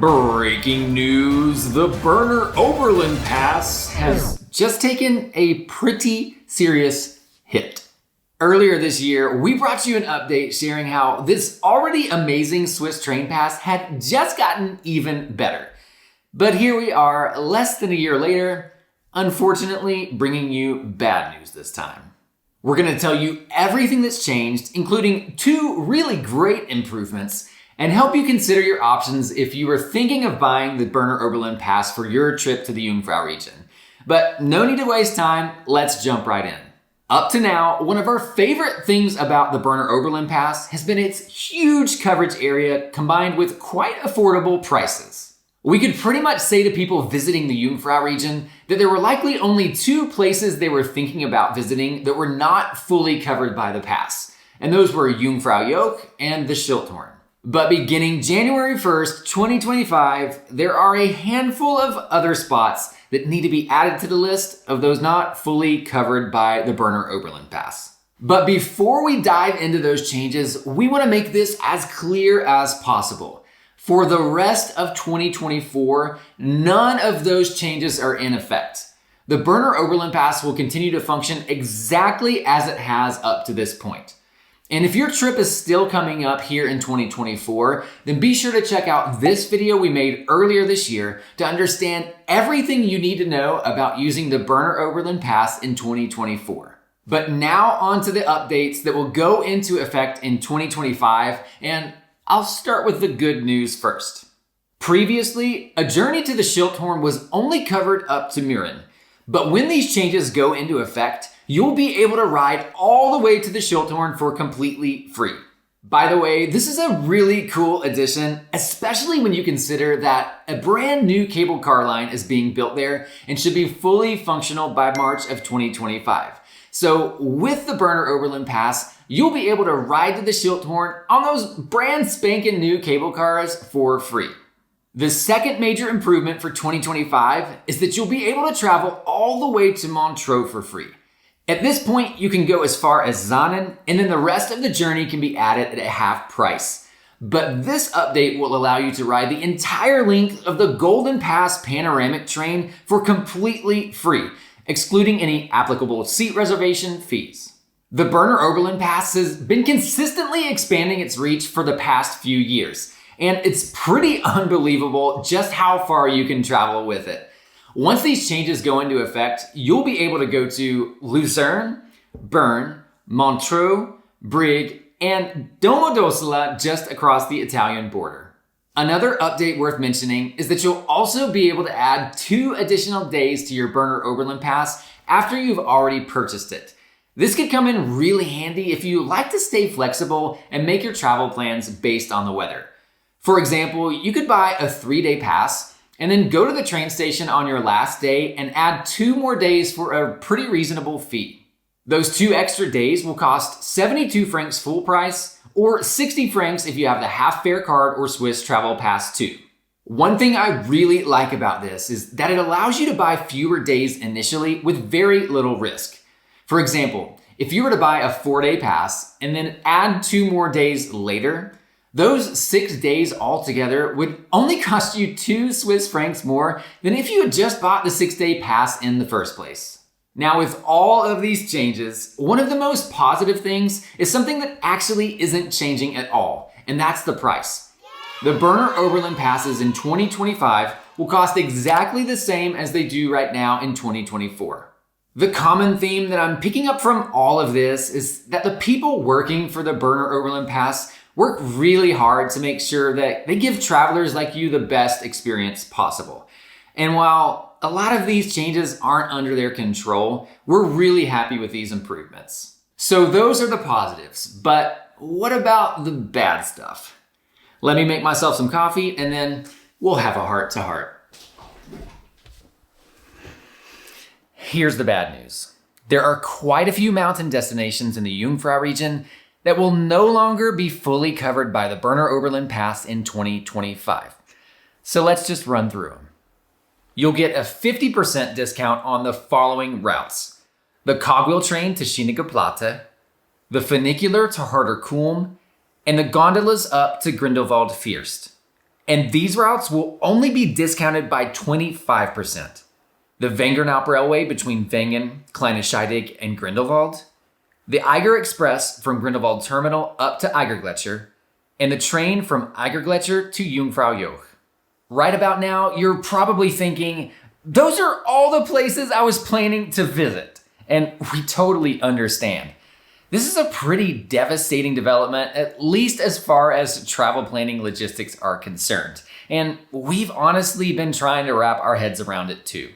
Breaking news, the Berner Oberland Pass has just taken a pretty serious hit. Earlier this year, we brought you an update sharing how this already amazing Swiss train pass had just gotten even better. But here we are, less than a year later, unfortunately bringing you bad news this time. We're going to tell you everything that's changed, including 2 really great improvements, and help you consider your options if you were thinking of buying the Berner Oberland Pass for your trip to the Jungfrau Region. But no need to waste time, let's jump right in. Up to now, one of our favorite things about the Berner Oberland Pass has been its huge coverage area combined with quite affordable prices. We could pretty much say to people visiting the Jungfrau region that there were likely only 2 places they were thinking about visiting that were not fully covered by the pass, and those were Jungfrau Joch and the Schilthorn. But beginning January 1st, 2025, there are a handful of other spots that need to be added to the list of those not fully covered by the Berner Oberland Pass. But before we dive into those changes, we want to make this as clear as possible. For the rest of 2024, none of those changes are in effect. The Berner Oberland Pass will continue to function exactly as it has up to this point. And if your trip is still coming up here in 2024, then be sure to check out this video we made earlier this year to understand everything you need to know about using the Berner Oberland Pass in 2024. But now on to the updates that will go into effect in 2025, and I'll start with the good news first. Previously, a journey to the Schilthorn was only covered up to Mürren, but when these changes go into effect, you'll be able to ride all the way to the Schilthorn for completely free. By the way, this is a really cool addition, especially when you consider that a brand new cable car line is being built there and should be fully functional by March of 2025. So with the Berner Oberland Pass, you'll be able to ride to the Schilthorn on those brand spanking new cable cars for free. The second major improvement for 2025 is that you'll be able to travel all the way to Montreux for free. At this point, you can go as far as Zanen, and then the rest of the journey can be added at a half price. But this update will allow you to ride the entire length of the Golden Pass panoramic train for completely free, excluding any applicable seat reservation fees. The Berner Oberland Pass has been consistently expanding its reach for the past few years, and it's pretty unbelievable just how far you can travel with it. Once these changes go into effect, you'll be able to go to Lucerne, Bern, Montreux, Brig, and Domodossola just across the Italian border. Another update worth mentioning is that you'll also be able to add 2 additional days to your Berner Oberland Pass after you've already purchased it. This could come in really handy if you like to stay flexible and make your travel plans based on the weather. For example, you could buy a 3-day pass and then go to the train station on your last day and add 2 more days for a pretty reasonable fee. Those 2 extra days will cost 72 francs full price or 60 francs if you have the half fare card or Swiss Travel Pass 2. One thing I really like about this is that it allows you to buy fewer days initially with very little risk. For example, if you were to buy a 4-day pass and then add 2 more days later, those 6 days altogether would only cost you 2 Swiss francs more than if you had just bought the 6-day pass in the first place. Now, with all of these changes, one of the most positive things is something that actually isn't changing at all, and that's the price. The Berner Oberland Passes in 2025 will cost exactly the same as they do right now in 2024. The common theme that I'm picking up from all of this is that the people working for the Berner Oberland Pass work really hard to make sure that they give travelers like you the best experience possible. And while a lot of these changes aren't under their control, we're really happy with these improvements. So those are the positives, but what about the bad stuff? Let me make myself some coffee and then we'll have a heart-to-heart. Here's the bad news. There are quite a few mountain destinations in the Jungfrau region that will no longer be fully covered by the Berner Oberland Pass in 2025. So let's just run through them. You'll get a 50% discount on the following routes: the cogwheel train to Schynige Platte, the funicular to Harder Kulm, and the gondolas up to Grindelwald Fürst. And these routes will only be discounted by 25%. The Wengern Railway between Wengen, Kleine Scheidig, and Grindelwald, the Eiger Express from Grindelwald Terminal up to Eigergletscher, and the train from Eigergletscher to Jungfrau Joch. Right about now, you're probably thinking, those are all the places I was planning to visit. And we totally understand. This is a pretty devastating development, at least as far as travel planning logistics are concerned. And we've honestly been trying to wrap our heads around it too.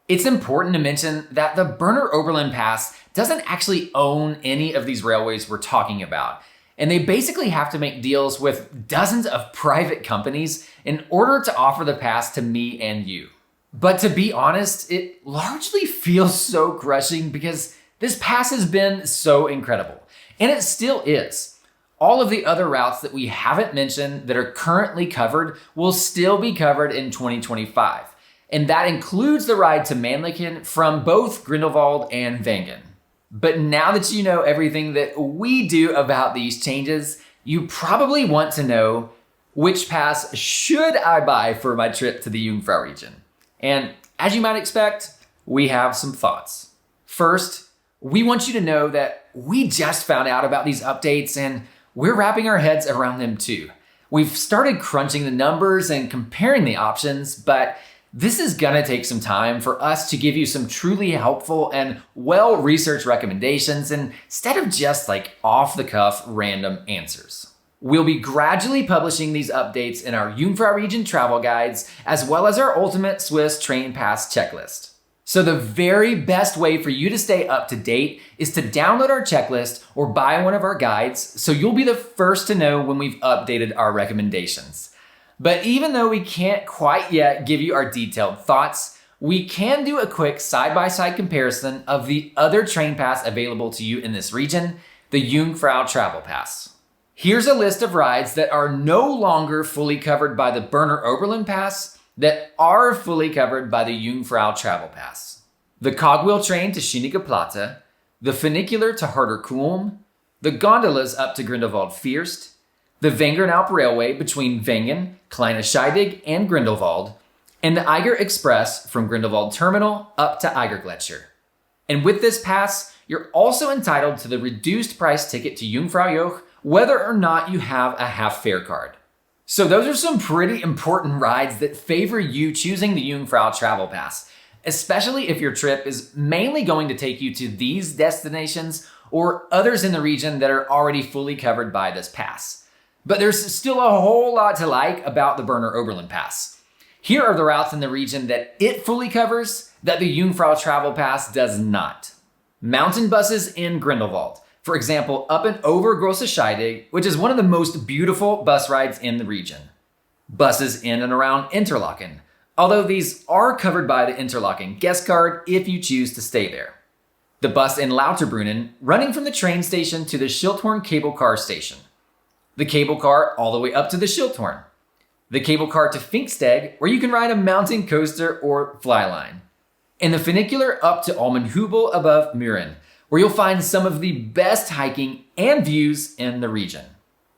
It's important to mention that the Berner Oberland Pass doesn't actually own any of these railways we're talking about. And they basically have to make deals with dozens of private companies in order to offer the pass to me and you. But to be honest, it largely feels so crushing because this pass has been so incredible. And it still is. All of the other routes that we haven't mentioned that are currently covered will still be covered in 2025. And that includes the ride to Mannlichen from both Grindelwald and Wengen. But now that you know everything that we do about these changes, you probably want to know, which pass should I buy for my trip to the Jungfrau region? And as you might expect, we have some thoughts. First, we want you to know that we just found out about these updates and we're wrapping our heads around them too. We've started crunching the numbers and comparing the options, but this is gonna take some time for us to give you some truly helpful and well-researched recommendations instead of just like off-the-cuff random answers. We'll be gradually publishing these updates in our Jungfrau region travel guides, as well as our Ultimate Swiss Train Pass checklist. So the very best way for you to stay up to date is to download our checklist or buy one of our guides, so you'll be the first to know when we've updated our recommendations. But even though we can't quite yet give you our detailed thoughts, we can do a quick side-by-side comparison of the other train pass available to you in this region, the Jungfrau Travel Pass. Here's a list of rides that are no longer fully covered by the Berner Oberland Pass that are fully covered by the Jungfrau Travel Pass. The cogwheel train to Schynige Platte, the funicular to Harder-Kulm, the gondolas up to Grindelwald Fürst, the Wengern Railway between Wengen, Kleine Scheidig, and Grindelwald, and the Eiger Express from Grindelwald Terminal up to Eigergletscher. And with this pass, you're also entitled to the reduced price ticket to Jungfrau Joch, whether or not you have a half fare card. So those are some pretty important rides that favor you choosing the Jungfrau Travel Pass, especially if your trip is mainly going to take you to these destinations or others in the region that are already fully covered by this pass. But there's still a whole lot to like about the Berner Oberland Pass. Here are the routes in the region that it fully covers that the Jungfrau Travel Pass does not. Mountain buses in Grindelwald. For example, up and over Grosse Scheide, which is one of the most beautiful bus rides in the region. Buses in and around Interlaken, although these are covered by the Interlaken guest card if you choose to stay there. The bus in Lauterbrunnen, running from the train station to the Schilthorn cable car station. The cable car all the way up to the Schilthorn. The cable car to Pfingsteg, where you can ride a mountain coaster or flyline. And the funicular up to Almenhubel above Mürren, where you'll find some of the best hiking and views in the region.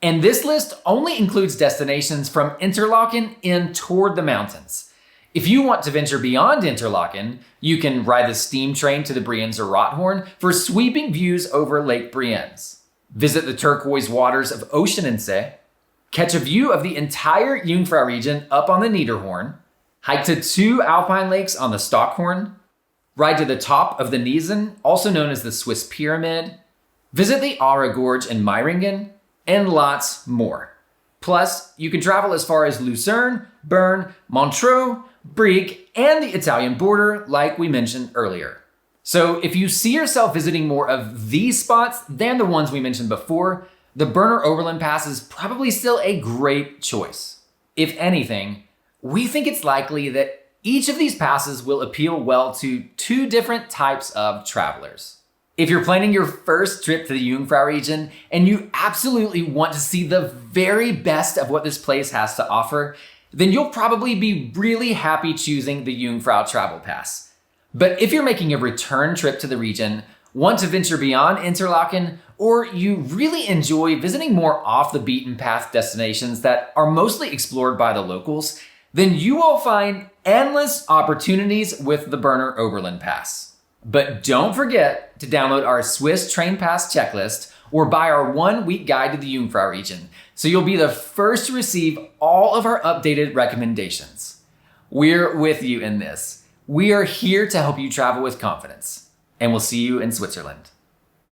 And this list only includes destinations from Interlaken in toward the mountains. If you want to venture beyond Interlaken, you can ride the steam train to the Brienzer Rothorn for sweeping views over Lake Brienz. Visit the turquoise waters of Oceanensee, catch a view of the entire Jungfrau region up on the Niederhorn, hike to 2 alpine lakes on the Stockhorn, ride to the top of the Niesen, also known as the Swiss Pyramid, visit the Aare Gorge in Meiringen, and lots more. Plus, you can travel as far as Lucerne, Bern, Montreux, Brieg, and the Italian border, like we mentioned earlier. So if you see yourself visiting more of these spots than the ones we mentioned before, the Berner Oberland Pass is probably still a great choice. If anything, we think it's likely that each of these passes will appeal well to 2 different types of travelers. If you're planning your first trip to the Jungfrau region and you absolutely want to see the very best of what this place has to offer, then you'll probably be really happy choosing the Jungfrau Travel Pass. But if you're making a return trip to the region, want to venture beyond Interlaken, or you really enjoy visiting more off the beaten path destinations that are mostly explored by the locals, then you will find endless opportunities with the Berner Oberland Pass. But don't forget to download our Swiss Train Pass checklist or buy our 1-week guide to the Jungfrau Region, so you'll be the first to receive all of our updated recommendations. We're with you in this. We are here to help you travel with confidence, and we'll see you in Switzerland.